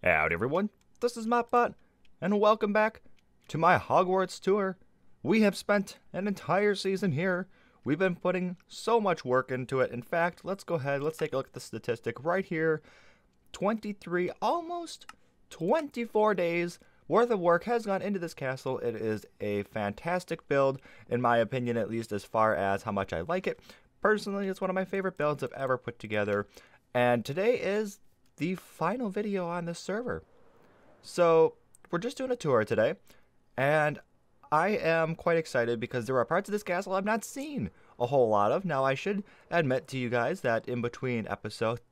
Howdy everyone, this is MapBot, and welcome back to my Hogwarts tour. We have spent an entire season here. We've been putting so much work into it. In fact, let's go ahead, let's take a look at the statistic right here. 23, almost 24 days worth of work has gone into this castle. It is a fantastic build, in my opinion, at least as far as how much I like it. Personally, it's one of my favorite builds I've ever put together, and today is the final video on this server. So we're just doing a tour today, and I am quite excited because there are parts of this castle I've not seen a whole lot of. Now I should admit to you guys that in between episodes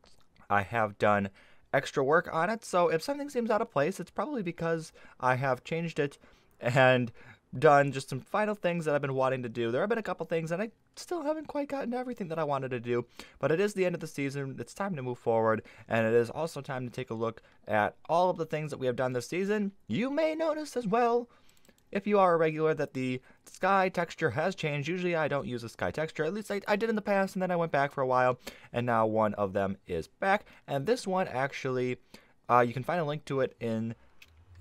I have done extra work on it, so if something seems out of place, it's probably because I have changed it and done just some final things that I've been wanting to do. There have been a couple things and I still haven't quite gotten everything that I wanted to do, but it is the end of the season. It's time to move forward, and it is also time to take a look at all of the things that we have done this season. You may notice as well, if you are a regular, that the sky texture has changed. Usually I don't use a sky texture, at least I did in the past, and then I went back for a while, and now one of them is back. And this one actually, you can find a link to it in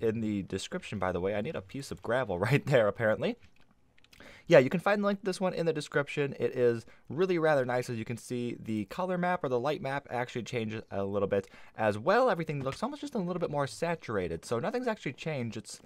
the description, by the way. I need a piece of gravel right there, apparently. Yeah, you can find the link to this one in the description. It is really rather nice. As you can see, the color map or the light map actually changes a little bit as well. Everything looks almost just a little bit more saturated, so nothing's actually changed.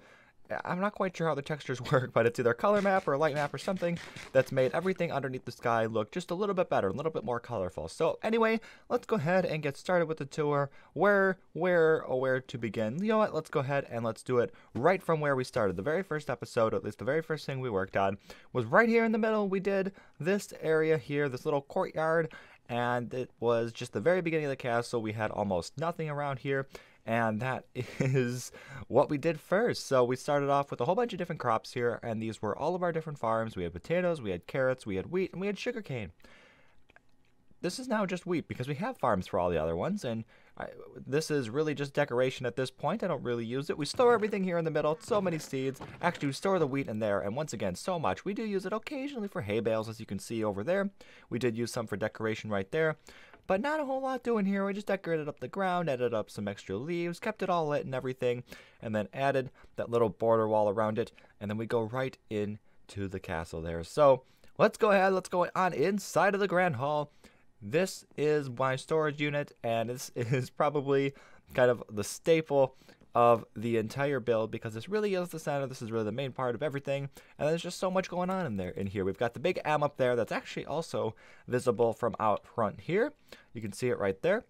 I'm not quite sure how the textures work, but it's either a color map or a light map or something that's made everything underneath the sky look just a little bit better, a little bit more colorful. So anyway, let's go ahead and get started with the tour. Where to begin? You know what? Let's go ahead and let's do it right from where we started. The very first episode, at least the very first thing we worked on, was right here in the middle. We did this area here, this little courtyard, and it was just the very beginning of the castle. We had almost nothing around here, and that is what we did first. So we started off with a whole bunch of different crops here, and these were all of our different farms. We had potatoes, we had carrots, we had wheat, and we had sugarcane. This is now just wheat because we have farms for all the other ones, and this is really just decoration at this point. I don't really use it. We store everything here in the middle, so many seeds. Actually, we store the wheat in there, and once again, so much. We do use it occasionally for hay bales, as you can see over there. We did use some for decoration right there, but not a whole lot doing here. We just decorated up the ground, added up some extra leaves, kept it all lit and everything, and then added that little border wall around it, and then we go right into the castle there. So let's go ahead, let's go on inside of the Grand Hall. This is my storage unit, and this is probably kind of the staple of the entire build because this really is the center. This is really the main part of everything, and there's just so much going on in here. We've got the big M up there that's actually also visible from out front here. You can see it right there.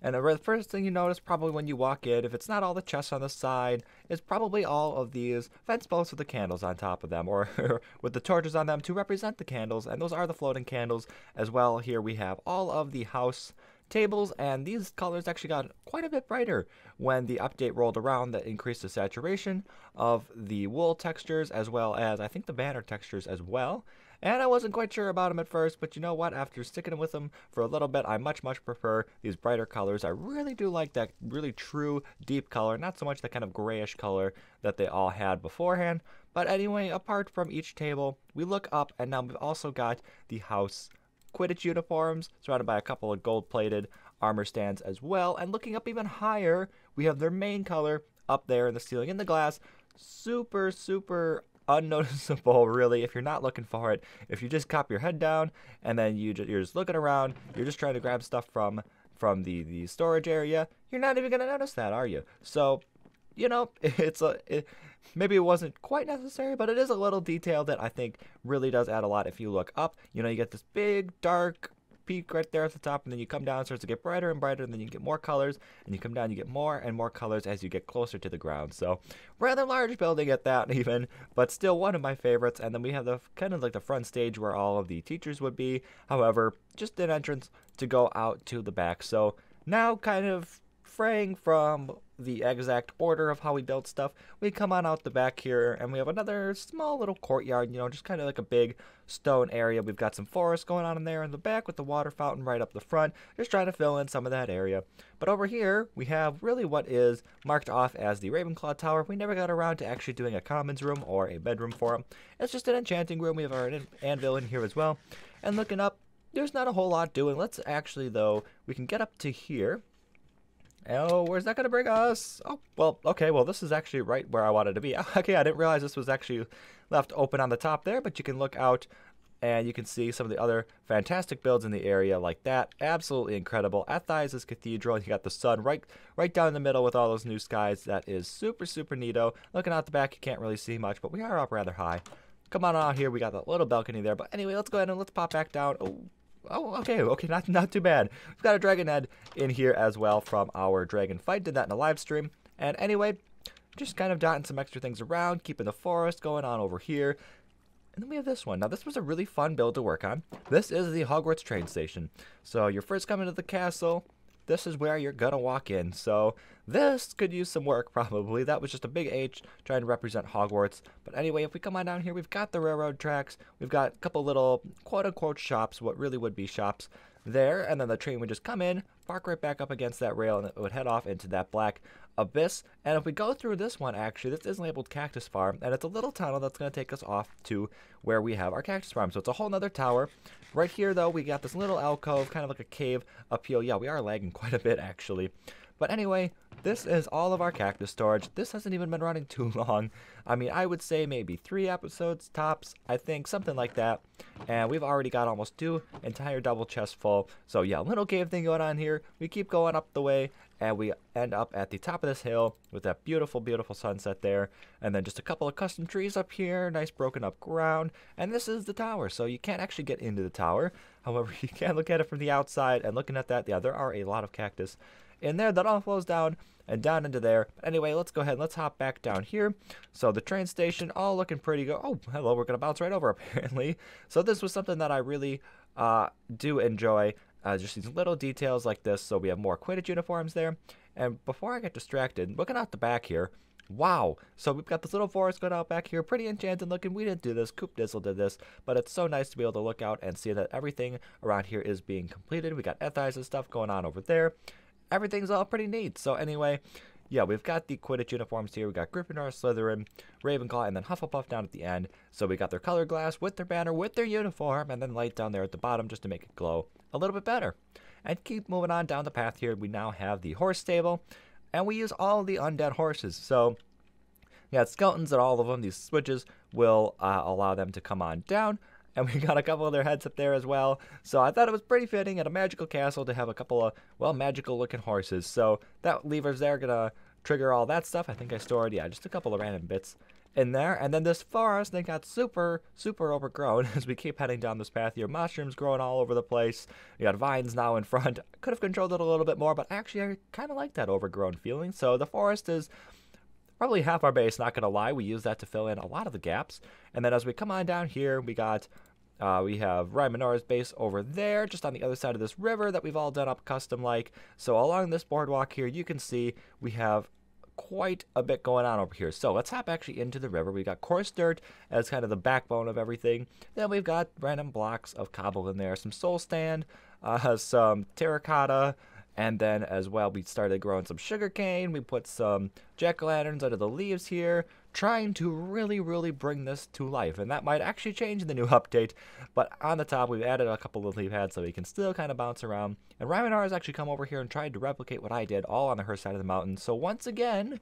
And the first thing you notice probably when you walk in, if it's not all the chests on the side, is probably all of these fence posts with the candles on top of them, or with the torches on them to represent the candles, and those are the floating candles as well. Here we have all of the house tables, and these colors actually got quite a bit brighter when the update rolled around that increased the saturation of the wool textures, as well as I think the banner textures as well. And I wasn't quite sure about them at first, but you know what? After sticking with them for a little bit, I much prefer these brighter colors. I really do like that really true deep color, not so much the kind of grayish color that they all had beforehand. But anyway, apart from each table, we look up, and now we've also got the house Quidditch uniforms, surrounded by a couple of gold-plated armor stands as well. And looking up even higher, we have their main color up there in the ceiling in the glass. Super unnoticeable, really, if you're not looking for it. If you just cop your head down and then you're just looking around, you're just trying to grab stuff from the storage area, you're not even gonna notice that, are you? So, you know, maybe it wasn't quite necessary, but it is a little detail that I think really does add a lot. If you look up, you know, you get this big dark peak right there at the top, and then you come down, it starts to get brighter and brighter, and then you get more colors, and you come down, you get more and more colors as you get closer to the ground. So rather large building at that even, but still one of my favorites. And then we have the kind of like the front stage where all of the teachers would be, however, just an entrance to go out to the back. So now kind of fraying from the exact order of how we build stuff, we come on out the back here, and we have another small little courtyard, you know, just kind of like a big stone area. We've got some forest going on in there in the back with the water fountain right up the front, just trying to fill in some of that area. But over here, we have really what is marked off as the Ravenclaw Tower. We never got around to actually doing a commons room or a bedroom for them. It's just an enchanting room. We have our anvil in here as well. And looking up, there's not a whole lot doing. Let's actually, though, we can get up to here. Oh, where's that going to bring us? Oh, well, okay, well, this is actually right where I wanted to be. Okay, I didn't realize this was actually left open on the top there, but you can look out and you can see some of the other fantastic builds in the area like that. Absolutely incredible. At Thias' Cathedral, you got the sun right down in the middle with all those new skies. That is super, super neato. Looking out the back, you can't really see much, but we are up rather high. Come on out here. We got that little balcony there. But anyway, let's go ahead and let's pop back down. Oh, okay, not too bad. We've got a Dragon Head in here as well from our Dragon fight. Did that in a live stream. And anyway, just kind of dotting some extra things around, keeping the forest going on over here. And then we have this one. Now, this was a really fun build to work on. This is the Hogwarts train station. So you're first coming to the castle. This is where you're gonna walk in. So this could use some work probably. That was just a big H trying to represent Hogwarts. But anyway, if we come on down here, we've got the railroad tracks. We've got a couple little quote-unquote shops, what really would be shops there. And then the train would just come in, park right back up against that rail, and it would head off into that black abyss. And if we go through this one, actually, this is labeled Cactus Farm, and it's a little tunnel that's going to take us off to where we have our Cactus Farm. So it's a whole nother tower. Right here, though, we got this little alcove, kind of like a cave up here. Yeah, we are lagging quite a bit, actually. But anyway, this is all of our cactus storage. This hasn't even been running too long. I mean, I would say maybe 3 episodes tops, I think, something like that. And we've already got almost 2 entire double chests full. So yeah, little cave thing going on here. We keep going up the way, and we end up at the top of this hill with that beautiful, beautiful sunset there. And then just a couple of custom trees up here, nice broken up ground. And this is the tower, so you can't actually get into the tower. However, you can look at it from the outside, and looking at that, yeah, there are a lot of cactus in there that all flows down and down into there. But anyway, let's go ahead and let's hop back down here. So the train station, all looking pretty good. Oh, hello, we're gonna bounce right over apparently. So this was something that I really do enjoy, just these little details like this. So we have more Quidditch uniforms there. And before I get distracted, looking out the back here, wow. So we've got this little forest going out back here, pretty enchanted looking. We didn't do this, Coop Dizzle did this, but it's so nice to be able to look out and see that everything around here is being completed. We got Ethias' stuff going on over there. Everything's all pretty neat. So anyway, yeah, we've got the Quidditch uniforms here. We got Gryffindor, Slithering, Ravenclaw, and then Hufflepuff down at the end. So we got their color glass with their banner, with their uniform, and then light down there at the bottom just to make it glow a little bit better. And keep moving on down the path here. We now have the horse stable, and we use all the undead horses. So we got skeletons at all of them. These switches will allow them to come on down. And we got a couple of their heads up there as well. So I thought it was pretty fitting at a magical castle to have a couple of, well, magical looking horses. So that lever's there gonna trigger all that stuff. I think I stored, yeah, just a couple of random bits in there. And then this forest, they got super, super overgrown as we keep heading down this path here. Mushrooms growing all over the place. We got vines now in front. Could have controlled it a little bit more, but actually I kind of like that overgrown feeling. So the forest is probably half our base, not gonna lie. We use that to fill in a lot of the gaps. And then as we come on down here, we got we have Rymenora's base over there, just on the other side of this river that we've all done up custom like. So along this boardwalk here, you can see we have quite a bit going on over here. So let's hop actually into the river. We got coarse dirt as kind of the backbone of everything. Then we've got random blocks of cobble in there, some soul stand, some terracotta. And then as well, we started growing some sugarcane. We put some jack-o'-lanterns under the leaves here, trying to really, really bring this to life. And that might actually change in the new update. But on the top, we've added a couple of leaf heads so we can still kind of bounce around. And Rymenor has actually come over here and tried to replicate what I did, all on her side of the mountain. So once again,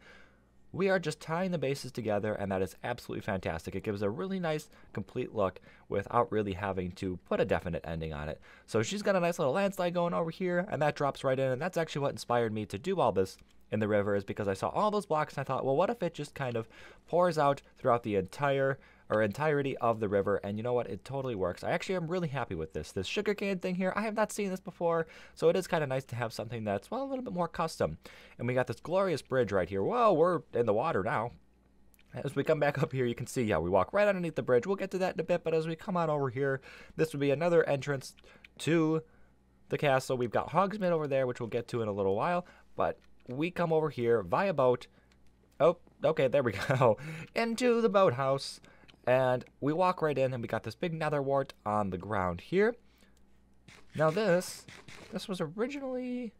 we are just tying the bases together, and that is absolutely fantastic. It gives a really nice, complete look without really having to put a definite ending on it. So she's got a nice little landslide going over here, and that drops right in, and that's actually what inspired me to do all this in the river, is because I saw all those blocks, and I thought, well, what if it just kind of pours out throughout the entirety of the river? And you know what? It totally works. I actually am really happy with this. This sugarcane thing here, I have not seen this before, so it is kind of nice to have something that's, well, a little bit more custom. And we got this glorious bridge right here. Whoa, we're in the water now. As we come back up here, you can see, yeah, we walk right underneath the bridge. We'll get to that in a bit, but as we come on over here, this would be another entrance to the castle. We've got Hogsmeade over there, which we'll get to in a little while, but we come over here via boat. Oh, okay, there we go. Into the boathouse. And we walk right in, and we got this big nether wart on the ground here. Now this was originally,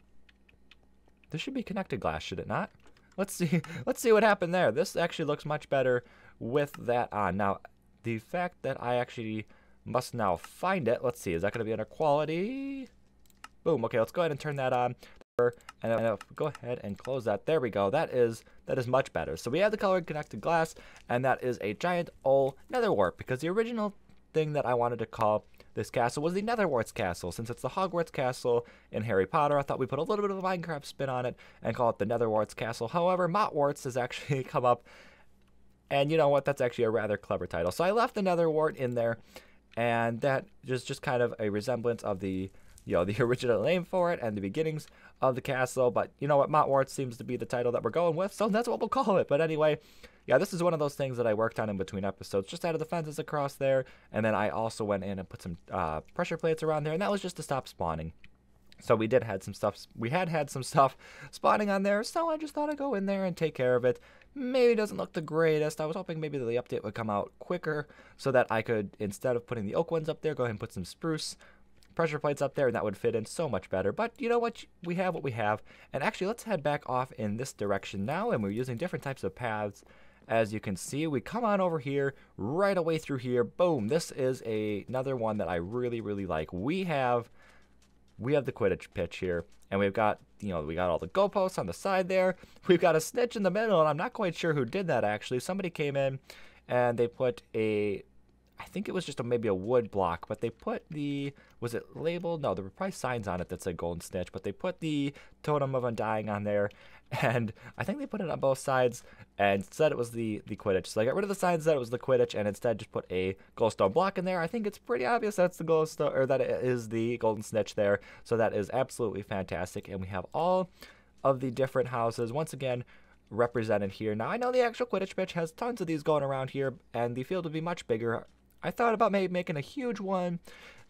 this should be connected glass, should it not? Let's see what happened there. This actually looks much better with that on. Now, the fact that I actually must now find it, let's see, is that going to be under quality? Boom, okay, let's go ahead and turn that on. And I'll go ahead and close that. There we go. That is much better. So we have the colored connected glass, and that is a giant old nether wart, because the original thing that I wanted to call this castle was the Nether Warts Castle. Since it's the Hogwarts Castle in Harry Potter, I thought we'd put a little bit of a Minecraft spin on it and call it the Nether Warts Castle. However, Mott Warts has actually come up, and you know what? That's actually a rather clever title. So I left the Nether Wart in there, and that is just kind of a resemblance of the the original name for it and the beginnings of the castle. But you know what? Mott Warts seems to be the title that we're going with, so that's what we'll call it. But anyway, yeah, this is one of those things that I worked on in between episodes. Just added the fences across there, and then I also went in and put some pressure plates around there, and that was just to stop spawning. So we had some stuff spawning on there, so I just thought I'd go in there and take care of it. Maybe it doesn't look the greatest. I was hoping maybe the update would come out quicker so that I could, instead of putting the oak ones up there, go ahead and put some spruce pressure plates up there, and that would fit in so much better. But you know what? We have what we have. And actually, let's head back off in this direction now, and we're using different types of paths. As you can see, we come on over here, right away through here. Boom. This is another one that I really, really like. We have the Quidditch Pitch here, and we've got, we got all the goalposts on the side there. We've got a snitch in the middle, and I'm not quite sure who did that, actually. Somebody came in, and they put I think it was just maybe a wood block, but they put was it labeled? No, there were probably signs on it that said Golden Snitch, but they put the Totem of Undying on there, and I think they put it on both sides and said it was the Quidditch. So I got rid of the signs that it was the Quidditch and instead just put a glowstone block in there. I think it's pretty obvious that's the glowstone, or that it is the Golden Snitch there. So that is absolutely fantastic, and we have all of the different houses once again represented here. Now I know the actual Quidditch Pitch has tons of these going around here, and the field would be much bigger. I thought about maybe making a huge one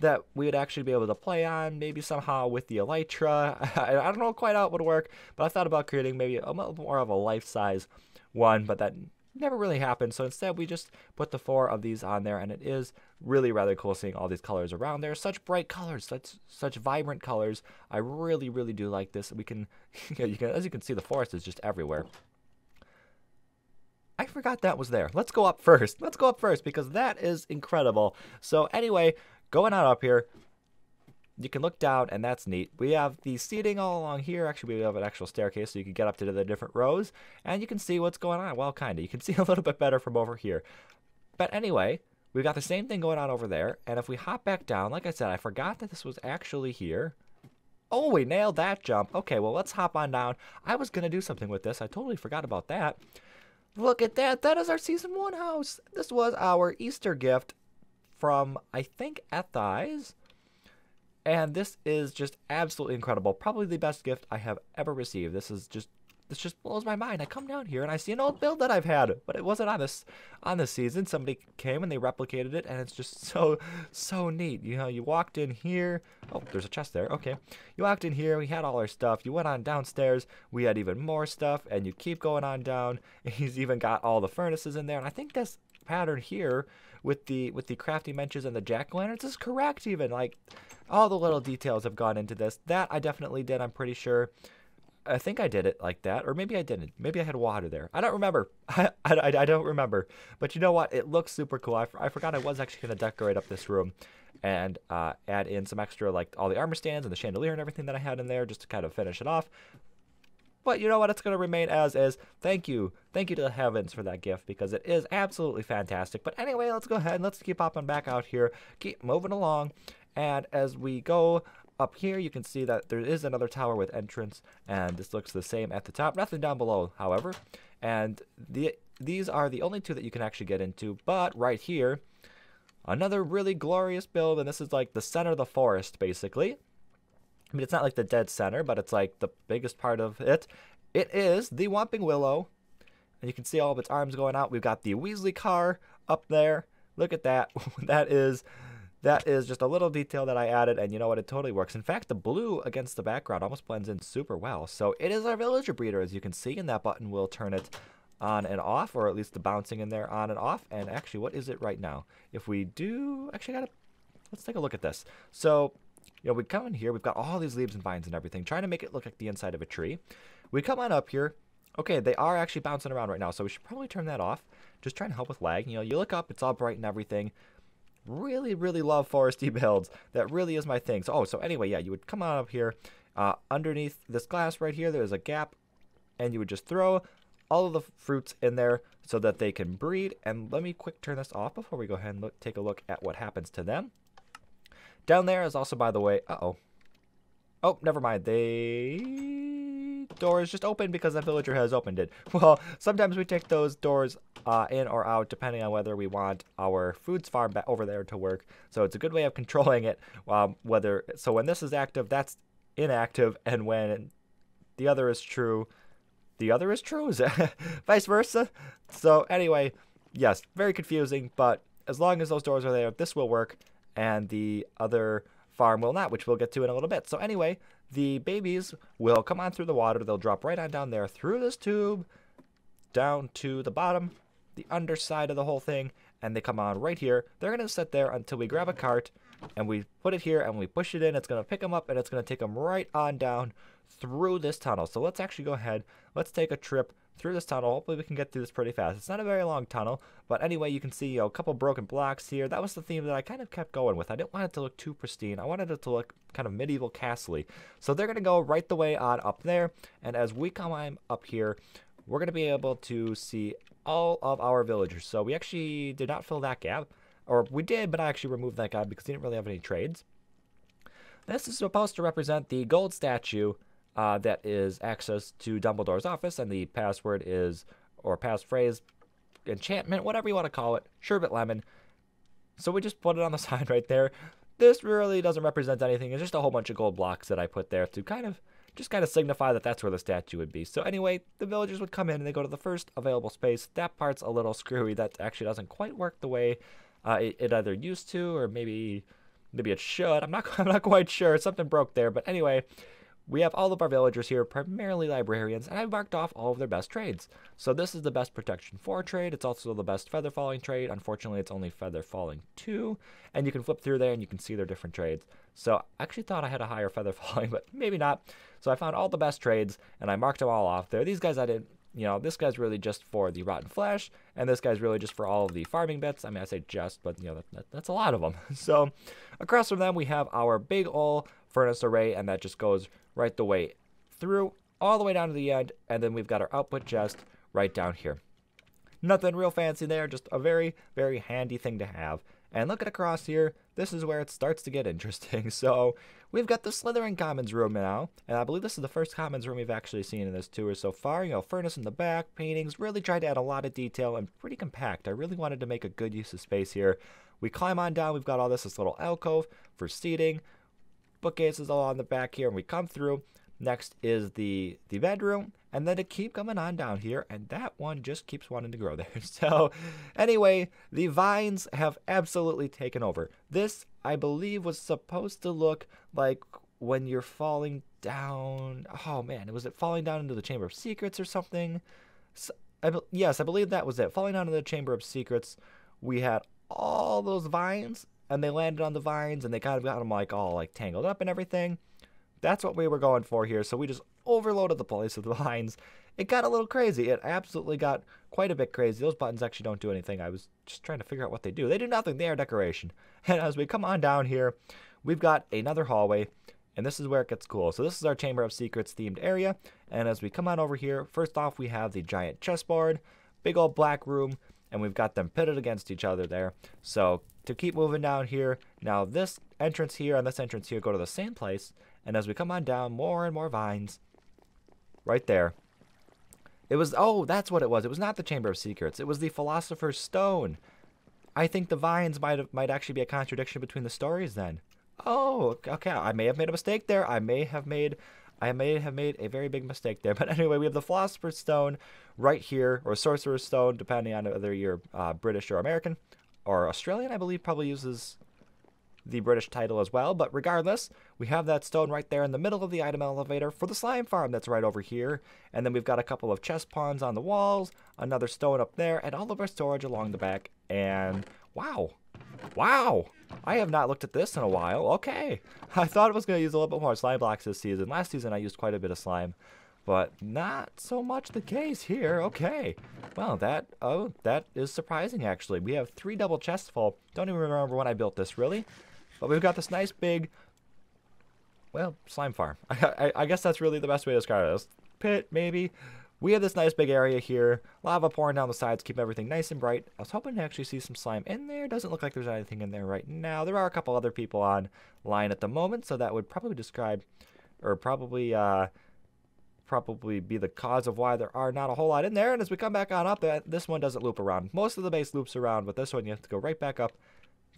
that we would actually be able to play on, maybe somehow with the elytra. I don't know quite how it would work, but I thought about creating maybe a little more of a life-size one, but that never really happened. So instead, we just put the 4 of these on there, and it is really rather cool seeing all these colors around there. Such bright colors, such vibrant colors. I really, really do like this. We can, as you can see, the forest is just everywhere. I forgot that was there. Let's go up first. Let's go up first because that is incredible. So anyway, going on up here, you can look down and that's neat. We have the seating all along here. Actually, we have an actual staircase so you can get up to the different rows and you can see what's going on. Well, kind of. You can see a little bit better from over here. But anyway, we've got the same thing going on over there. And if we hop back down, like I said, I forgot that this was actually here. Oh, we nailed that jump. Okay, well, let's hop on down. I was going to do something with this. I totally forgot about that. Look at that. That is our Season 1 house. This was our Easter gift from, I think, Ethai's. And this is just absolutely incredible. Probably the best gift I have ever received. This just blows my mind. I come down here and I see an old build that I've had, but it wasn't on this season. Somebody came and they replicated it, and it's just so neat. You walked in here. Oh, there's a chest there. Okay. You walked in here, we had all our stuff. You went on downstairs, we had even more stuff, and you keep going on down. He's even got all the furnaces in there, and I think this pattern here with the crafting benches and the jack-o'-lanterns is correct even. Like, all the little details have gone into this. That I definitely did, I'm pretty sure. I think I did it like that, or maybe I didn't. Maybe I had water there. I don't remember. I don't remember. But you know what? It looks super cool. I forgot I was actually going to decorate up this room and add in some extra, like all the armor stands and the chandelier and everything that I had in there just to kind of finish it off. But you know what? It's going to remain as is. Thank you. Thank you to the heavens for that gift because it is absolutely fantastic. But anyway, let's go ahead and let's keep hopping back out here. Keep moving along. And as we go up here, you can see that there is another tower with entrance, and this looks the same at the top. Nothing down below, however. And these are the only 2 that you can actually get into. But right here, another really glorious build, and this is like the center of the forest, basically. I mean, it's not like the dead center, but it's like the biggest part of it. It is the Whomping Willow, and you can see all of its arms going out. We've got the Weasley car up there. Look at that. That is just a little detail that I added, and you know what? It totally works. In fact, the blue against the background almost blends in super well. So it is our villager breeder, as you can see, and that button will turn it on and off, or at least the bouncing in there on and off. And actually, what is it right now? If we do, actually, let's take a look at this. So, we come in here. We've got all these leaves and vines and everything, trying to make it look like the inside of a tree. We come on up here. Okay, they are actually bouncing around right now, so we should probably turn that off. Just trying to help with lag. You look up, it's all bright and everything. Really, really love foresty builds. That really is my thing. So anyway, yeah, you would come on up here, Underneath this glass right here, there's a gap, and you would just throw all of the fruits in there so that they can breed. And let me quick turn this off before we go ahead and take a look at what happens to them. Down there is also, by the way, oh, never mind. The door is just open because that villager has opened it. Well, sometimes we take those doors in or out depending on whether we want our foods farm back over there to work. So it's a good way of controlling it. So when this is active, that's inactive, and when the other is true, the other is true. Is it vice versa? So anyway, yes, very confusing. But as long as those doors are there, this will work, and the other farm will not, which we'll get to in a little bit. So anyway, the babies will come on through the water. They'll drop right on down there through this tube down to the bottom, the underside of the whole thing, and they come on right here. They're going to sit there until we grab a cart and we put it here and we push it in. It's going to pick them up and it's going to take them right on down through this tunnel. So let's actually go ahead. Let's take a trip through this tunnel. Hopefully we can get through this pretty fast. It's not a very long tunnel, but anyway, you can see a couple broken blocks here. That was the theme that I kind of kept going with. I didn't want it to look too pristine. I wanted it to look kind of medieval castle-y. So they're going to go right the way on up there, and as we come up here, we're going to be able to see all of our villagers. So we actually did not fill that gap, or we did, but I actually removed that gap because he didn't really have any trades. This is supposed to represent the gold statue that is access to Dumbledore's office, and the password is, or passphrase, enchantment, whatever you want to call it, sherbet lemon. So we just put it on the side right there. This really doesn't represent anything. It's just a whole bunch of gold blocks that I put there to kind of signify that that's where the statue would be. So anyway, the villagers would come in and they go to the first available space. That part's a little screwy. That actually doesn't quite work the way it either used to, or maybe it should. I'm not quite sure. Something broke there. But anyway, we have all of our villagers here, primarily librarians, and I've marked off all of their best trades. So this is the best protection 4 trade. It's also the best feather falling trade. Unfortunately, it's only feather falling 2, and you can flip through there and you can see their different trades. So I actually thought I had a higher feather falling, but maybe not. So I found all the best trades, and I marked them all off there. These guys I didn't, this guy's really just for the rotten flesh, and this guy's really just for all of the farming bits. I mean, I say just, but that's a lot of them. So across from them, we have our big ol' furnace array, and that just goes right the way through, all the way down to the end, and then we've got our output chest right down here. Nothing real fancy there, just a very, very handy thing to have. And looking across here, this is where it starts to get interesting. So we've got the Slithering Commons room now, and I believe this is the first Commons room we've actually seen in this tour so far. Furnace in the back, paintings, really tried to add a lot of detail and pretty compact. I really wanted to make a good use of space here. We climb on down, we've got all this little alcove for seating. Bookcases all on the back here, and we come through. Next is the bedroom, and then to keep coming on down here, and that one just keeps wanting to grow there. So anyway, the vines have absolutely taken over. This, I believe, was supposed to look like when you're falling down. Oh man, was it falling down into the Chamber of Secrets or something? So, yes, I believe that was it. Falling down into the Chamber of Secrets, we had all those vines, and they landed on the vines, and they kind of got them all tangled up and everything. That's what we were going for here. So we just overloaded the place with the vines. It got a little crazy. It absolutely got quite a bit crazy. Those buttons actually don't do anything. I was just trying to figure out what they do. They do nothing. They are decoration. And as we come on down here, we've got another hallway, and this is where it gets cool. So this is our Chamber of Secrets themed area. And as we come on over here, first off, we have the giant chessboard, big old black room, and we've got them pitted against each other there. So to keep moving down here, now this entrance here and this entrance here go to the same place. And as we come on down, more and more vines. Right there. It was, oh, that's what it was. It was not the Chamber of Secrets. It was the Philosopher's Stone. I think the vines might actually be a contradiction between the stories then. Oh, okay. I may have made a mistake there. I may have made a very big mistake there. But anyway, we have the Philosopher's Stone right here, or Sorcerer's Stone, depending on whether you're British or American. Or Australian, I believe, probably uses the British title as well. But regardless, we have that stone right there in the middle of the item elevator for the slime farm that's right over here. And then we've got a couple of chest pawns on the walls, another stone up there, and all of our storage along the back. And wow. Wow. I have not looked at this in a while. Okay. I thought I was going to use a little bit more slime blocks this season. Last season I used quite a bit of slime, but not so much the case here. Okay. Well, that is surprising actually. We have 3 double chests full. Don't even remember when I built this really. But we've got this nice big well, slime farm. I guess that's really the best way to describe it. Pit, maybe. We have this nice big area here. Lava pouring down the sides, keep everything nice and bright. I was hoping to actually see some slime in there. Doesn't look like there's anything in there right now. There are a couple other people online at the moment, so that would probably describe, or probably be the cause of why there are not a whole lot in there. And as we come back on up, this one doesn't loop around. Most of the base loops around, but this one you have to go right back up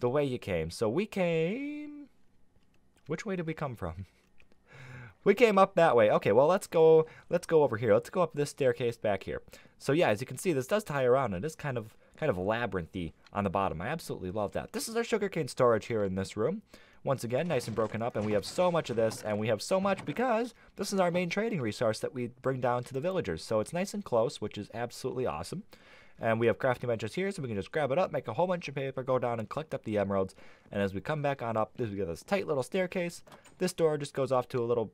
the way you came. So we came... Which way did we come from? We came up that way. Okay, well, let's go over here. Let's go up this staircase back here. So yeah, as you can see, this does tie around, and it is kind of labyrinthy on the bottom. I absolutely love that. This is our sugarcane storage here in this room. Once again, nice and broken up, and we have so much of this, and we have so much because this is our main trading resource that we bring down to the villagers. So it's nice and close, which is absolutely awesome. And we have crafting benches here, so we can just grab it up, make a whole bunch of paper, go down and collect up the emeralds. And as we come back on up, we get this tight little staircase. This door just goes off to a little...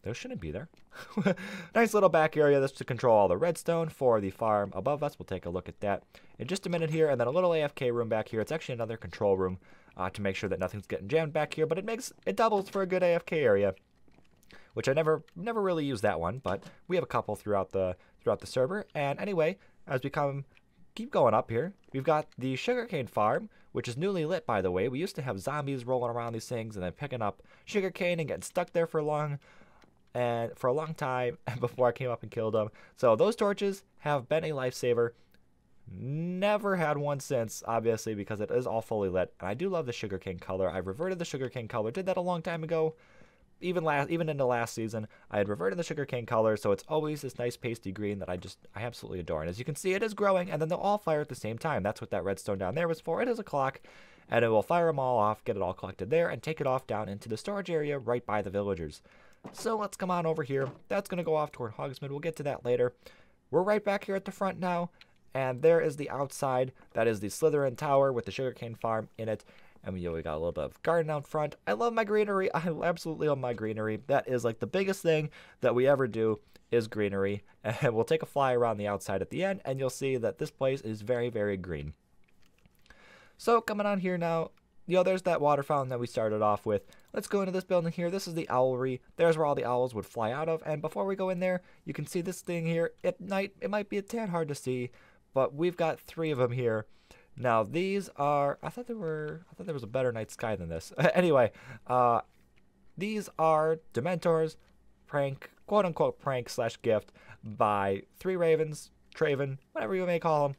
Those shouldn't be there. Nice little back area. This to control all the redstone for the farm above us. We'll take a look at that in just a minute here. And then a little AFK room back here. It's actually another control room to make sure that nothing's getting jammed back here. But it doubles for a good AFK area, which I never really use that one. But we have a couple throughout the server. And anyway, as we keep going up here, we've got the Sugarcane Farm, which is newly lit, by the way. We used to have zombies rolling around these things and then picking up sugarcane and getting stuck there for a long time before I came up and killed them. So those torches have been a lifesaver. Never had one since, obviously, because it is all fully lit. And I do love the sugarcane color. I reverted the sugarcane color. Did that a long time ago. Even into last season, I had reverted the sugarcane color, so it's always this nice pasty green that I absolutely adore. And as you can see, it is growing, and then they'll all fire at the same time. That's what that redstone down there was for. It is a clock, and it will fire them all off, get it all collected there, and take it off down into the storage area right by the villagers. So let's come on over here. That's going to go off toward Hogsmeade. We'll get to that later. We're right back here at the front now, and there is the outside. That is the Slithering Tower with the Sugarcane Farm in it. And we got a little bit of garden out front. I love my greenery. I absolutely love my greenery. That is like the biggest thing that we ever do is greenery. And we'll take a fly around the outside at the end, and you'll see that this place is very, very green. So coming on here now, there's that water fountain that we started off with. Let's go into this building here. This is the Owlery. There's where all the owls would fly out of. And before we go in there, you can see this thing here. At night, it might be a tad hard to see, but we've got 3 of them here. Now these are, I thought there was a better night sky than this. Anyway, these are Dementors, quote unquote prank / gift by 3 ravens, Traven, whatever you may call them.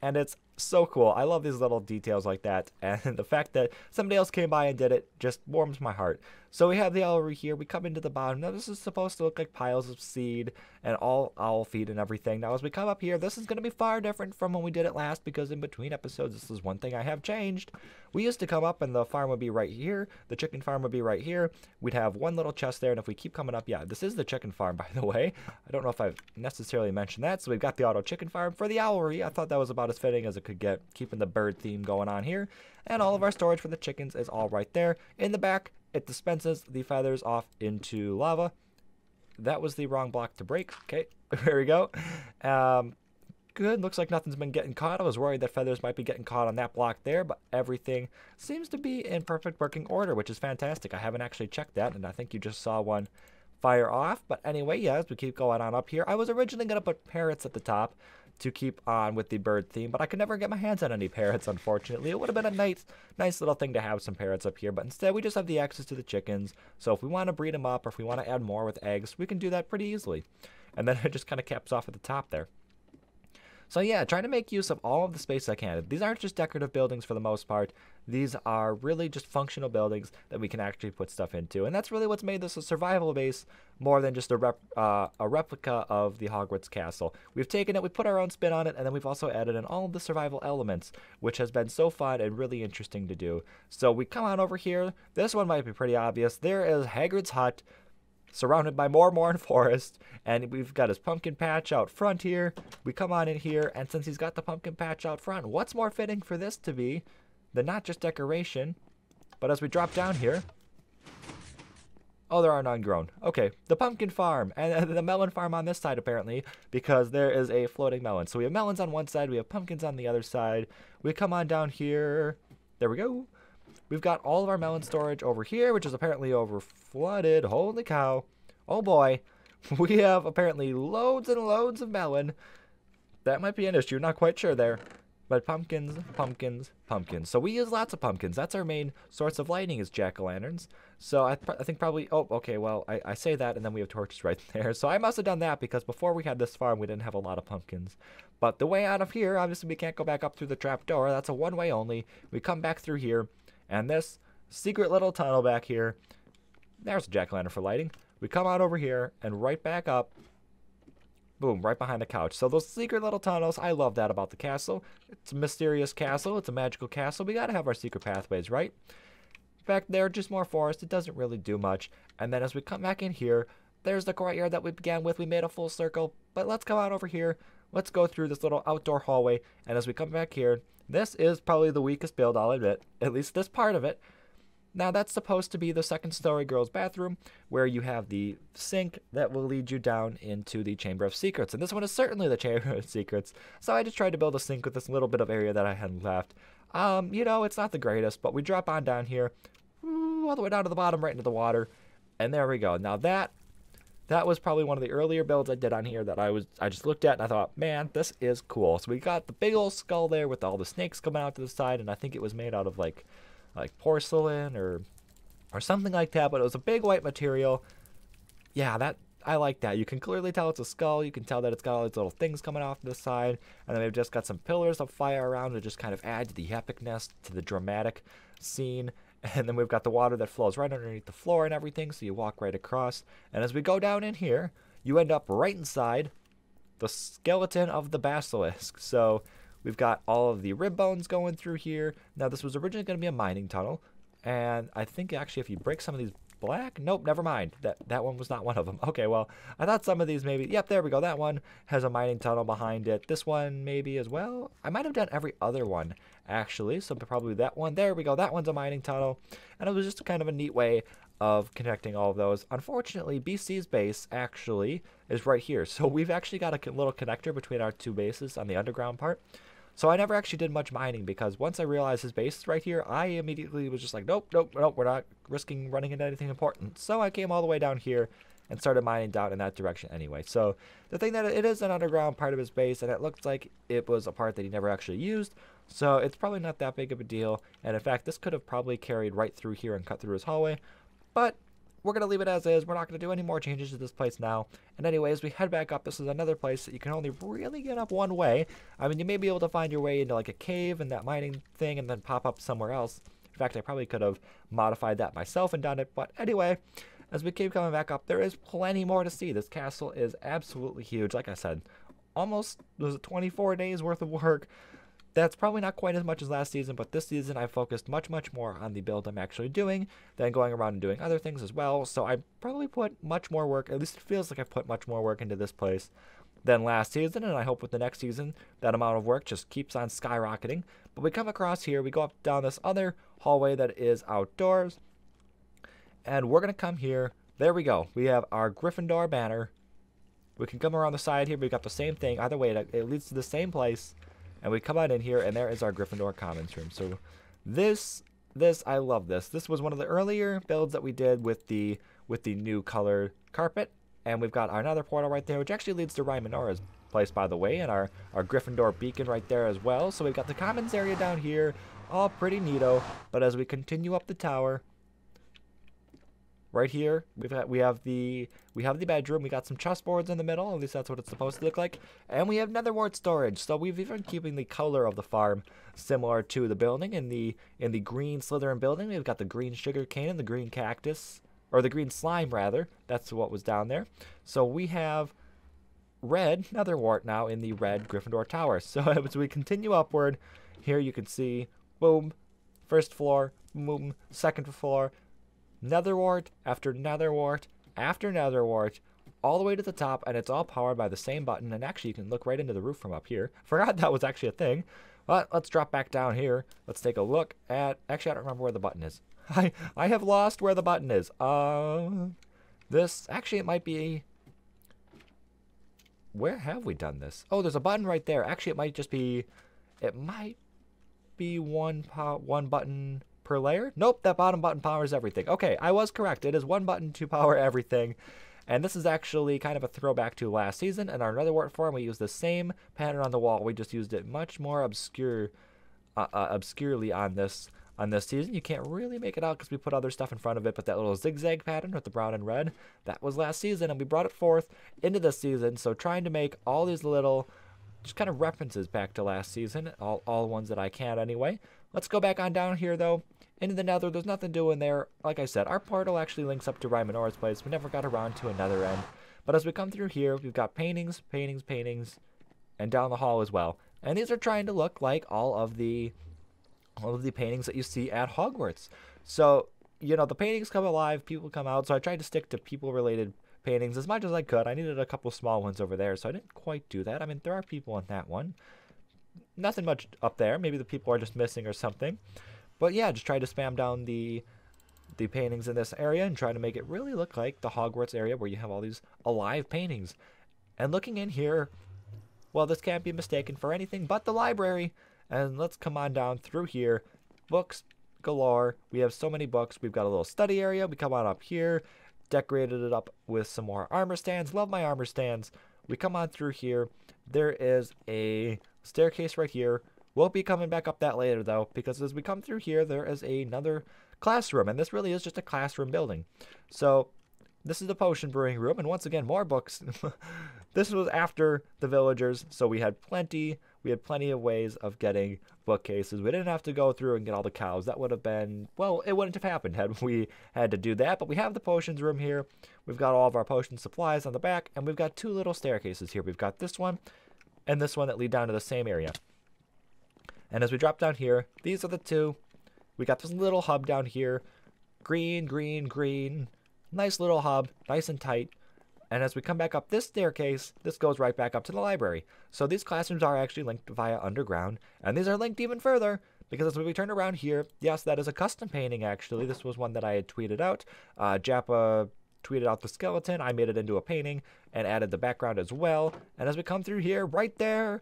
And it's so cool. I love these little details like that, and the fact that somebody else came by and did it just warms my heart. So we have the owlery here. We come into the bottom. Now this is supposed to look like piles of seed and all owl feed and everything. Now as we come up here, this is going to be far different from when we did it last, because in between episodes, this is one thing I have changed. We used to come up and the farm would be right here. The chicken farm would be right here. We'd have one little chest there, and if we keep coming up, yeah, this is the chicken farm, by the way. I don't know if I've necessarily mentioned that. So we've got the auto chicken farm for the owlery. I thought that was about as fitting as it could get, keeping the bird theme going on here. And all of our storage for the chickens is all right there. In the back, it dispenses the feathers off into lava. That was the wrong block to break. Okay, there we go. Good. Looks like nothing's been getting caught. I was worried that feathers might be getting caught on that block there, but everything seems to be in perfect working order, which is fantastic. I haven't actually checked that, and I think you just saw one fire off. But anyway, yeah, as we keep going on up here, I was originally going to put parrots at the top to keep on with the bird theme, but I could never get my hands on any parrots, unfortunately. It would have been a nice little thing to have some parrots up here, but instead we just have the access to the chickens. So if we want to breed them up, or if we want to add more with eggs, we can do that pretty easily. And then it just kind of caps off at the top there. So yeah, trying to make use of all of the space I can. These aren't just decorative buildings for the most part. These are really just functional buildings that we can actually put stuff into. And that's really what's made this a survival base more than just a replica of the Hogwarts Castle. We've taken it, we put our own spin on it, and then we've also added in all of the survival elements, which has been so fun and really interesting to do. So we come on over here. This one might be pretty obvious. There is Hagrid's hut, surrounded by Mormorn Forest, and we've got his pumpkin patch out front here. We come on in here, and since he's got the pumpkin patch out front, what's more fitting for this to be than not just decoration, but as we drop down here, oh, there are none grown. Okay, the pumpkin farm, and the melon farm on this side, apparently, because there is a floating melon. So we have melons on one side, we have pumpkins on the other side. We come on down here, there we go. we've got all of our melon storage over here, which is apparently over flooded. Holy cow. Oh boy. We have apparently loads and loads of melon. That might be an issue, not quite sure there. But pumpkins, pumpkins, pumpkins. So we use lots of pumpkins. That's our main source of lighting is jack-o'-lanterns. So I think probably, oh, okay, well, I say that and then we have torches right there. So I must have done that because before we had this farm, we didn't have a lot of pumpkins. But the way out of here, obviously we can't go back up through the trap door. That's a one-way only. We come back through here and this secret little tunnel back here. There's a jack-o'-lantern for lighting. We come out over here and right back up. Boom, right behind the couch. So those secret little tunnels, I love that about the castle. It's a mysterious castle. It's a magical castle. We got to have our secret pathways, right? Back there, just more forest. It doesn't really do much. And then as we come back in here, there's the courtyard that we began with. We made a full circle. But let's come out over here. Let's go through this little outdoor hallway. And as we come back here, this is probably the weakest build, I'll admit. At least this part of it. Now, that's supposed to be the second-story girls' bathroom, where you have the sink that will lead you down into the Chamber of Secrets. And this one is certainly the Chamber of Secrets. So I just tried to build a sink with this little bit of area that I had left. You know, it's not the greatest, but we drop on down here, all the way down to the bottom, right into the water. And there we go. Now, that was probably one of the earlier builds I did on here that I just looked at and I thought, man, this is cool. So we got the big old skull there with all the snakes coming out to the side, and I think it was made out of, like porcelain or something like that, but it was a big white material. Yeah, I like that. You can clearly tell it's a skull. You can tell that it's got all these little things coming off the side, and then they've just got some pillars of fire around to just kind of add to the epicness, to the dramatic scene. And then we've got the water that flows right underneath the floor and everything, so you walk right across. And as we go down in here, you end up right inside the skeleton of the basilisk. So we've got all of the rib bones going through here. Now, this was originally going to be a mining tunnel. And I think, actually, if you break some of these black... Nope, never mind. That one was not one of them. Okay, well, I thought some of these maybe... Yep, there we go. That one has a mining tunnel behind it. This one maybe as well. I might have done every other one, actually. So probably that one. There we go. That one's a mining tunnel. And it was just kind of a neat way of connecting all of those. Unfortunately, BC's base actually is right here. So we've actually got a little connector between our two bases on the underground part. So I never actually did much mining because once I realized his base is right here, I immediately was just like, nope, we're not risking running into anything important. So I came all the way down here and started mining down in that direction anyway. So the thing that it is an underground part of his base, and it looks like it was a part that he never actually used. So it's probably not that big of a deal. And in fact, this could have probably carried right through here and cut through his hallway. But we're going to leave it as is. We're not going to do any more changes to this place now. And anyways, we head back up. This is another place that you can only really get up one way. I mean, you may be able to find your way into like a cave and that mining thing and then pop up somewhere else. In fact, I probably could have modified that myself and done it. But anyway, as we keep coming back up, there is plenty more to see. This castle is absolutely huge. Like I said, almost, was it 24 days worth of work? That's probably not quite as much as last season, but this season I focused much more on the build I'm actually doing than going around and doing other things as well. So I probably put much more work, at least it feels like I've put much more work into this place than last season, and I hope with the next season that amount of work just keeps on skyrocketing. But we come across here, we go up down this other hallway that is outdoors, and we're going to come here. There we go. We have our Gryffindor banner. We can come around the side here, but we got the same thing. Either way, it leads to the same place. And we come out in here, and there is our Gryffindor Commons room. So this, I love this. This was one of the earlier builds that we did with the new colored carpet. And we've got another portal right there, which actually leads to Rymenora's place, by the way, and our Gryffindor beacon right there as well. So we've got the Commons area down here, all pretty neato. But as we continue up the tower, right here, we have the bedroom. We got some chessboards in the middle. At least that's what it's supposed to look like. And we have Nether wart storage. So we've even keeping the color of the farm similar to the building. In the green Slithering building, we've got the green sugarcane and the green cactus, or the green slime rather. That's what was down there. So we have red Nether wart now in the red Gryffindor Tower. So as we continue upward, here you can see, boom, first floor, boom, second floor. Nether wart after Nether wart after Nether wart, all the way to the top, and it's all powered by the same button. And actually, you can look right into the roof from up here. Forgot that was actually a thing. But let's drop back down here. Let's take a look at... Actually, I don't remember where the button is. I have lost where the button is. This... Actually, it might be... Where have we done this? Oh, there's a button right there. Actually, it might just be... It might be one button per layer. Nope, that bottom button powers everything. Okay, I was correct. It is one button to power everything. And this is actually kind of a throwback to last season. In our Nether Wart form, we used the same pattern on the wall. We just used it much more obscurely on this season. You can't really make it out because we put other stuff in front of it, but that little zigzag pattern with the brown and red, that was last season, and we brought it forth into this season. So trying to make all these little just kind of references back to last season, all ones that I can anyway. Let's go back on down here, though. Into the Nether, there's nothing doing there. Like I said, our portal actually links up to Rymenora's place. We never got around to another end. But as we come through here, we've got paintings, and down the hall as well. And these are trying to look like all of the paintings that you see at Hogwarts. So, you know, the paintings come alive, people come out. So I tried to stick to people-related paintings as much as I could. I needed a couple small ones over there, so I didn't quite do that. I mean, there are people in that one. Nothing much up there. Maybe the people are just missing or something. But yeah, just try to spam down the paintings in this area and try to make it really look like the Hogwarts area where you have all these alive paintings. And looking in here, well, this can't be mistaken for anything but the library. And let's come on down through here. Books galore. We have so many books. We've got a little study area. We come on up here, decorated it up with some more armor stands. Love my armor stands. We come on through here. There is a staircase right here. We'll be coming back up that later, though, because as we come through here, there is another classroom, and this really is just a classroom building. So this is the potion brewing room, and once again, more books. This was after the villagers, so we had plenty of ways of getting bookcases. We didn't have to go through and get all the cows. That would have been, well, it wouldn't have happened had we had to do that, but we have the potions room here. We've got all of our potion supplies on the back, and we've got two little staircases here. We've got this one and this one that lead down to the same area. And as we drop down here, these are the two. We got this little hub down here. Green, green, green. Nice little hub, nice and tight. And as we come back up this staircase, this goes right back up to the library. So these classrooms are actually linked via underground. And these are linked even further, because as we turn around here, yes, that is a custom painting, actually. This was one that I had tweeted out. Jappa tweeted out the skeleton. I made it into a painting and added the background as well. And as we come through here, right there,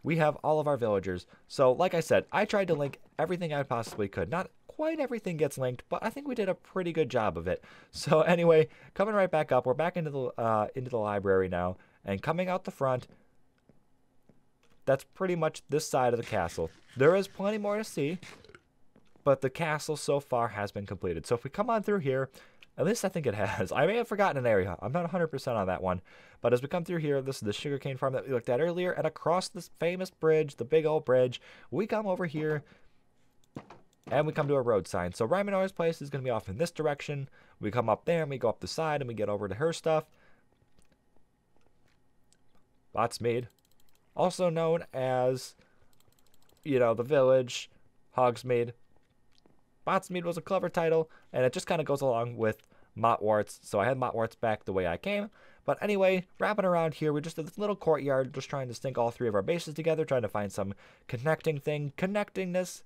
we have all of our villagers. So, like I said, I tried to link everything I possibly could. Not quite everything gets linked, but I think we did a pretty good job of it. So anyway, coming right back up, we're back into the library now, and coming out the front, that's pretty much this side of the castle. There is plenty more to see, but the castle so far has been completed. So if we come on through here, at least I think it has. I may have forgotten an area. I'm not 100% on that one. But as we come through here, this is the Sugarcane Farm that we looked at earlier. And across this famous bridge, the big old bridge, we come over here and we come to a road sign. So Rymenora's place is going to be off in this direction. We come up there and we go up the side and we get over to her stuff. Botsmead, also known as, you know, the village, Hogsmeade. Botsmead was a clever title, and it just kind of goes along with Warts. So I had Warts back the way I came. But anyway, wrapping around here, we're just in this little courtyard, just trying to sync all three of our bases together, trying to find some connecting thing. Connectedness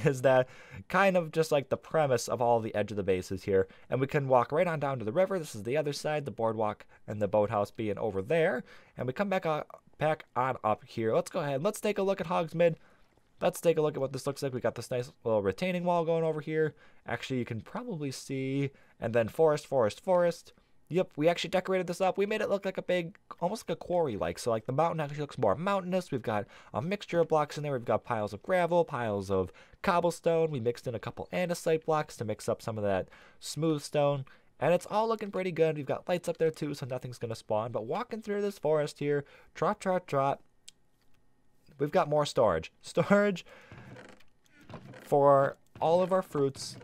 is that kind of just like the premise of all the edge of the bases here. And we can walk right on down to the river. This is the other side, the boardwalk and the boathouse being over there. And we come back on up here. Let's go ahead. Let's take a look at Hogsmeade. Let's take a look at what this looks like. We got this nice little retaining wall going over here. Actually, you can probably see. And then forest. Yep, we actually decorated this up. We made it look like a big, almost like a quarry-like. So like the mountain actually looks more mountainous. We've got a mixture of blocks in there. We've got piles of gravel, piles of cobblestone. We mixed in a couple andesite blocks to mix up some of that smooth stone. And it's all looking pretty good. We've got lights up there too, so nothing's going to spawn. But walking through this forest here, trot, we've got more storage. Storage for all of our fruits.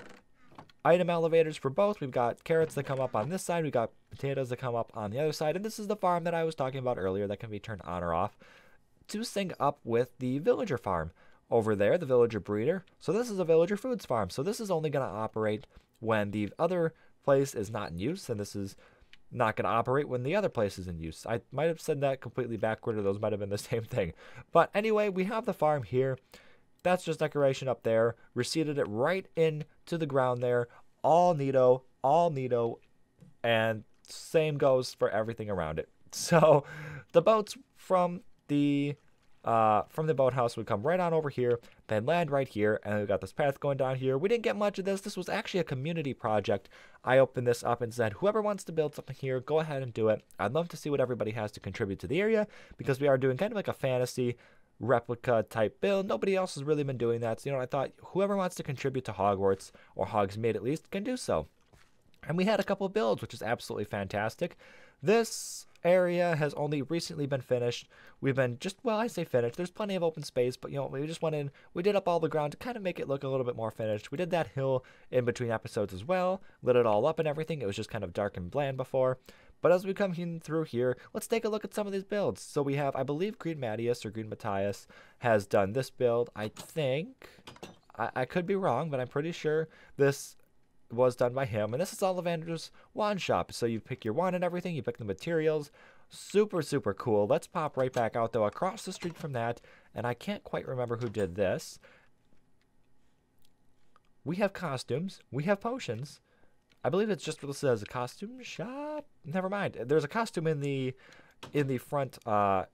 Item elevators for both. We've got carrots that come up on this side. We've got potatoes that come up on the other side. And this is the farm that I was talking about earlier that can be turned on or off to sync up with the villager farm over there, the villager breeder. So this is a villager foods farm. So this is only going to operate when the other place is not in use. And this is not going to operate when the other place is in use. I might have said that completely backward, or those might have been the same thing. But anyway, we have the farm here. That's just decoration up there. Reseated it right into the ground there. All neato. And same goes for everything around it. So the boats from the from the boathouse, we come right on over here, then land right here, and we've got this path going down here. We didn't get much of this. This was actually a community project. I opened this up and said, whoever wants to build something here, go ahead and do it. I'd love to see what everybody has to contribute to the area, because we are doing kind of like a fantasy replica type build. Nobody else has really been doing that, so I thought whoever wants to contribute to Hogwarts, or Hogsmeade at least, can do so. And we had a couple of builds, which is absolutely fantastic. This area has only recently been finished. We've been well, I say finished. There's plenty of open space, but we just went in, we did up all the ground to kind of make it look a little bit more finished. We did that hill in between episodes as well, lit it all up and everything. It was just kind of dark and bland before. But as we come through here, let's take a look at some of these builds. So we have, I believe, Green Mattias or Green Matthias has done this build. I think, I could be wrong, but I'm pretty sure this was done by him. And this is Ollivander's wand shop. So you pick your wand and everything, you pick the materials. Super, super cool. Let's pop right back out, though, across the street from that. And I can't quite remember who did this. We have costumes. We have potions. I believe it's just listed as a costume shop. Never mind. There's a costume in the front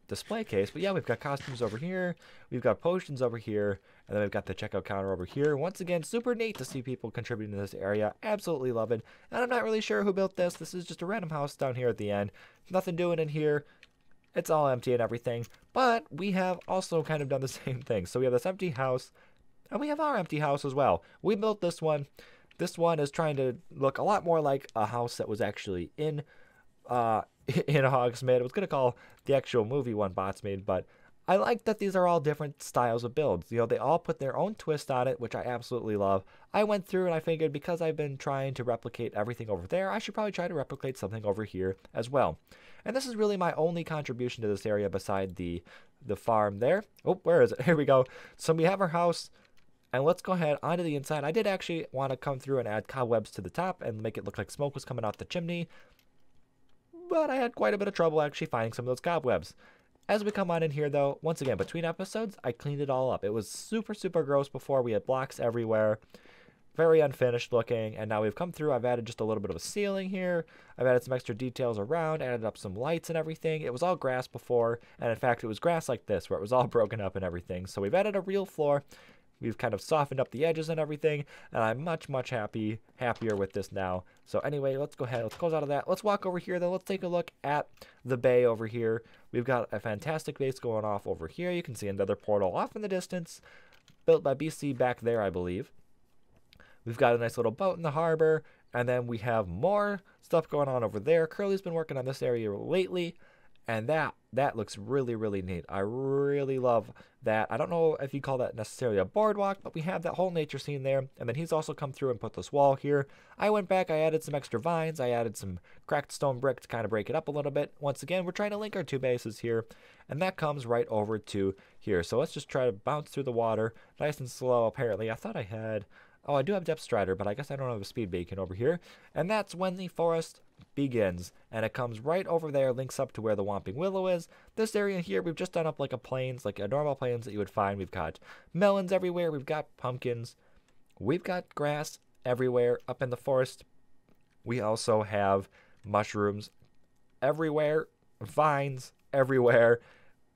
display case. But yeah, we've got costumes over here. We've got potions over here. And then we've got the checkout counter over here. Once again, super neat to see people contributing to this area. Absolutely love it. And I'm not really sure who built this. This is just a random house down here at the end. Nothing doing in here. It's all empty and everything. But we have also kind of done the same thing. So we have this empty house. And we have our empty house as well. We built this one. This one is trying to look a lot more like a house that was actually in Hogsmeade. I was going to call the actual movie one Botsmeade, but I like that these are all different styles of builds. They all put their own twist on it, which I absolutely love. I went through and I figured because I've been trying to replicate everything over there, I should probably try to replicate something over here as well. And this is really my only contribution to this area beside the farm there. Oh, where is it? Here we go. So we have our house. And let's go ahead onto the inside. I did actually want to come through and add cobwebs to the top and make it look like smoke was coming out the chimney. But I had quite a bit of trouble actually finding some of those cobwebs. As we come on in here, though, once again, between episodes, I cleaned it all up. It was super, super gross before. We had blocks everywhere. Very unfinished looking. And now we've come through. I've added just a little bit of a ceiling here. I've added some extra details around, added up some lights and everything. It was all grass before. And in fact, it was grass like this, where it was all broken up and everything. So we've added a real floor. We've kind of softened up the edges and everything, and I'm much, much happier with this now. So anyway, let's go ahead. Let's close out of that. Let's walk over here, though. Let's take a look at the bay over here. We've got a fantastic base going off over here. You can see another portal off in the distance, built by BC back there, I believe. We've got a nice little boat in the harbor, and then we have more stuff going on over there. Curly's been working on this area lately, and that looks really, really neat. I really love that. I don't know if you call that necessarily a boardwalk, but we have that whole nature scene there. And then he's also come through and put this wall here. I went back, I added some extra vines. I added some cracked stone brick to kind of break it up a little bit. Once again, we're trying to link our two bases here. And that comes right over to here. So let's just try to bounce through the water. Nice and slow, apparently. I thought I had... Oh, I do have Depth Strider, but I guess I don't have a Speed Beacon over here. And that's when the forest begins. And it comes right over there, links up to where the Whomping Willow is. This area here, we've just done up like a plains, like a normal plains that you would find. We've got melons everywhere. We've got pumpkins. We've got grass everywhere up in the forest. We also have mushrooms everywhere, vines everywhere.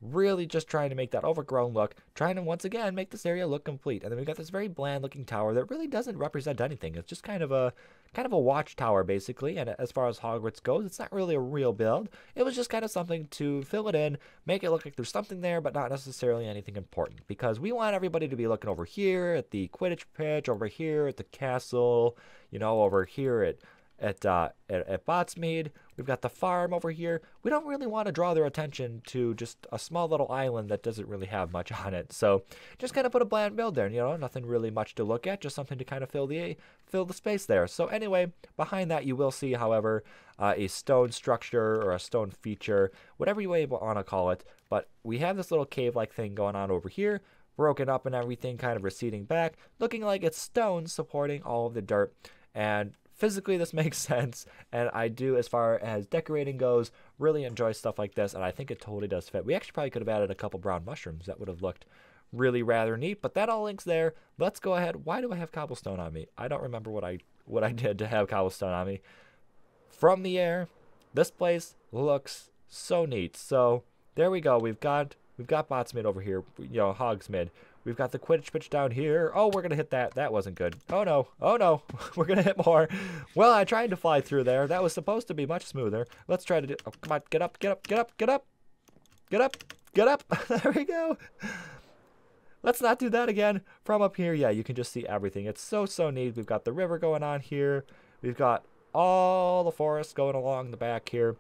Really just trying to make that overgrown look, trying to once again make this area look complete. And then we've got this very bland looking tower that really doesn't represent anything. It's just kind of a watchtower basically. And as far as Hogwarts goes, it's not really a real build. It was just kind of something to fill it in, make it look like there's something there, but not necessarily anything important. Because we want everybody to be looking over here at the Quidditch Pitch, over here at the castle, over here at Botsmeade. We've got the farm over here. We don't really want to draw their attention to just a small little island that doesn't really have much on it. So just kind of put a bland build there, nothing really much to look at, just something to kind of fill the space there. So anyway, behind that you will see, however, a stone structure or a stone feature, whatever you want to call it. But we have this little cave-like thing going on over here, broken up and everything, kind of receding back, looking like it's stone supporting all of the dirt. And physically, this makes sense, and I do, as far as decorating goes, really enjoy stuff like this, and I think it totally does fit. We actually probably could have added a couple brown mushrooms. That would have looked really rather neat, but that all links there. Let's go ahead. Why do I have cobblestone on me? I don't remember what I did to have cobblestone on me. From the air, this place looks so neat. So there we go. We've got We've got bots mid over here, you know, hogs mid. We've got the Quidditch Pitch down here. Oh, we're going to hit that. That wasn't good. Oh, no. Oh, no. We're going to hit more. Well, I tried to fly through there. That was supposed to be much smoother. Let's try to do... Oh, come on. Get up, get up, get up, get up. Get up, get up. There we go. Let's not do that again. From up here, yeah, you can just see everything. It's so, so neat. We've got the river going on here. We've got all the forest going along the back here.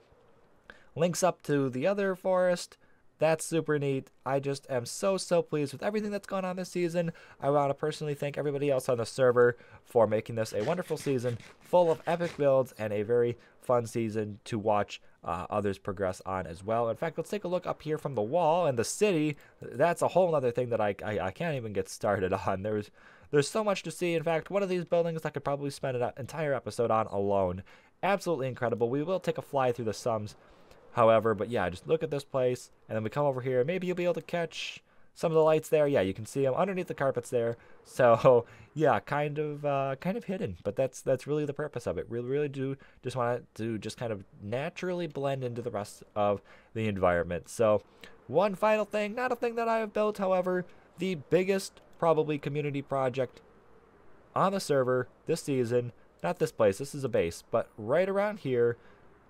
Links up to the other forest. That's super neat. I just am so, so pleased with everything that's gone on this season. I want to personally thank everybody else on the server for making this a wonderful season full of epic builds and a very fun season to watch others progress on as well. In fact, let's take a look up here from the wall and the city. That's a whole other thing that I can't even get started on. There's so much to see. In fact, one of these buildings I could probably spend an entire episode on alone. Absolutely incredible. We will take a fly through the Slums, however, but yeah, just look at this place, and then we come over here. Maybe you'll be able to catch some of the lights there. Yeah, you can see them underneath the carpets there. So yeah, kind of hidden, but that's really the purpose of it. Really do just want it to just kind of naturally blend into the rest of the environment. So one final thing, not a thing that I have built, however, the biggest probably community project on the server this season. Not this place, this is a base, but right around here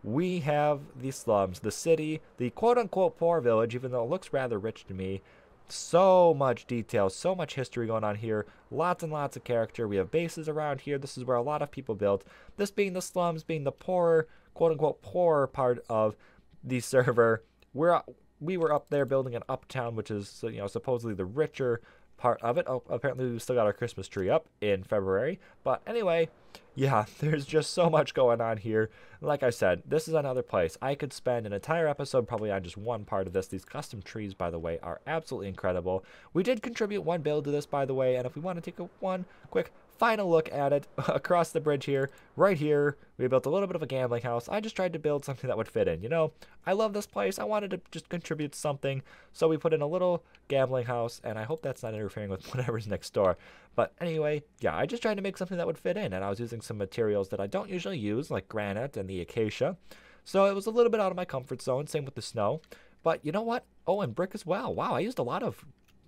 we have the slums, the city, the quote-unquote poor village, even though it looks rather rich to me. So much detail, so much history going on here, lots and lots of character. We have bases around here. This is where a lot of people built. This being the slums, being the poorer, quote-unquote poorer part of the server. We were up there building an uptown, which is, you know, supposedly the richer part of it. Oh, apparently we still got our Christmas tree up in February. But anyway, yeah, there's just so much going on here. Like I said, this is another place. I could spend an entire episode probably on just one part of this. These custom trees, by the way, are absolutely incredible. We did contribute one build to this, by the way, and if we want to take one quick final look at it, across the bridge here, right here, we built a little bit of a gambling house. I just tried to build something that would fit in. You know, I love this place. I wanted to just contribute something, so we put in a little gambling house, and I hope that's not interfering with whatever's next door. But anyway, yeah, I just tried to make something that would fit in, and I was using some materials that I don't usually use, like granite and the acacia. So it was a little bit out of my comfort zone, same with the snow. But you know what? Oh, and brick as well. Wow, I used a lot of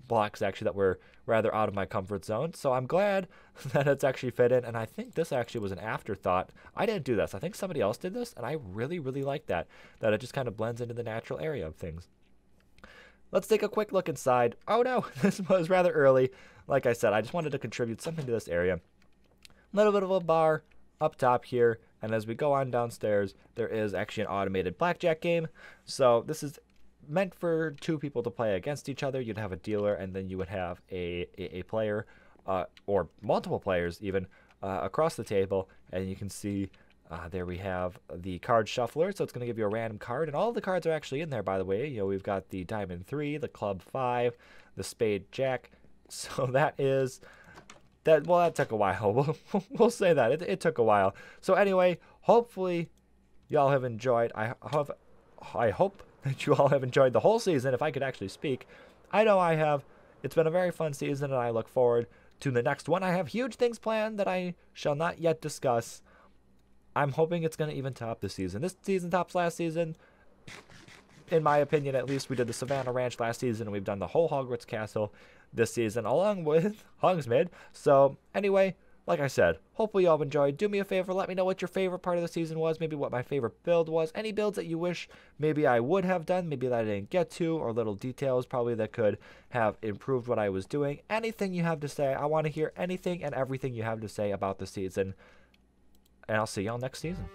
blocks actually that were rather out of my comfort zone, so I'm glad that it's actually fit in. And I think this actually was an afterthought. I didn't do this. I think somebody else did this, and I really like that it just kind of blends into the natural area of things. Let's take a quick look inside. Oh no, this was rather early. Like I said, I just wanted to contribute something to this area. A little bit of a bar up top here, and as we go on downstairs, there is actually an automated blackjack game. So this is meant for two people to play against each other. You'd have a dealer, and then you would have a player, or multiple players even, across the table. And you can see there we have the card shuffler, so it's going to give you a random card, and all the cards are actually in there, by the way. You know, we've got the diamond 3, the club 5, the spade jack. So that is that. Well, that took a while. We'll say that it took a while. So anyway, hopefully y'all have enjoyed. I hope that you all have enjoyed the whole season, if I could actually speak. I know I have. It's been a very fun season, and I look forward to the next one. I have huge things planned that I shall not yet discuss. I'm hoping it's going to even top this season. This season tops last season, in my opinion at least. We did the Savannah Ranch last season, and we've done the whole Hogwarts Castle this season, along with Hogsmeade. So anyway, like I said, hopefully y'all enjoyed. Do me a favor, let me know what your favorite part of the season was, maybe what my favorite build was, any builds that you wish maybe I would have done, maybe that I didn't get to, or little details probably that could have improved what I was doing. Anything you have to say, I want to hear anything and everything you have to say about the season, and I'll see y'all next season.